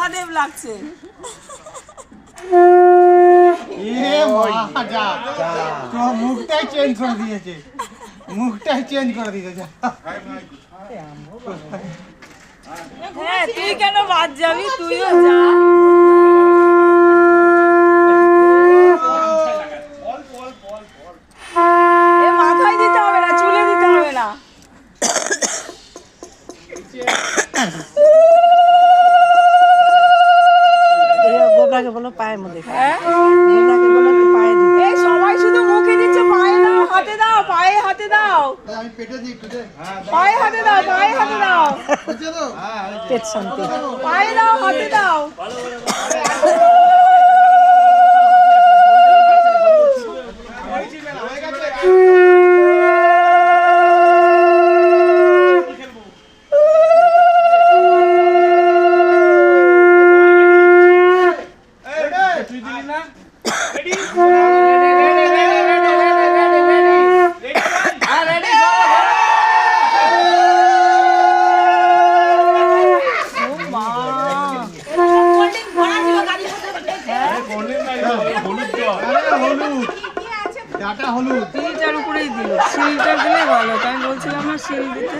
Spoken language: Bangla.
মহাদেব লাগছে। মুখটাই চেঞ্জ করে দিয়েছে, মুখটাই চেঞ্জ করে দিয়েছে। হ্যাঁ তুই কেন বাদ যাবি, তুইও যা। মাথায় দিতে হবে না, চুলে দিতে হবে না। গোবরাকে বলো পায়ের মধ্যে, গোবরাকে বলো পায়ে দিতে। এই সবাই শুধু মুখে দিচ্ছে, পায়ে দাও, হাতে দাও, পায়ে হাতে দাও, আমি পেটে দিই একটু দে, পায়ে হাতে দাও, পায়ে হাতে দাও, বুঝছো তো? পেট শান্তি। পায়ে দাও, হাতে দাও। ডাটা হলুদ শিলটার উপরেই দিল, শিলটা দিলে ভালো, তাই বলছিলাম না শিল দিতে।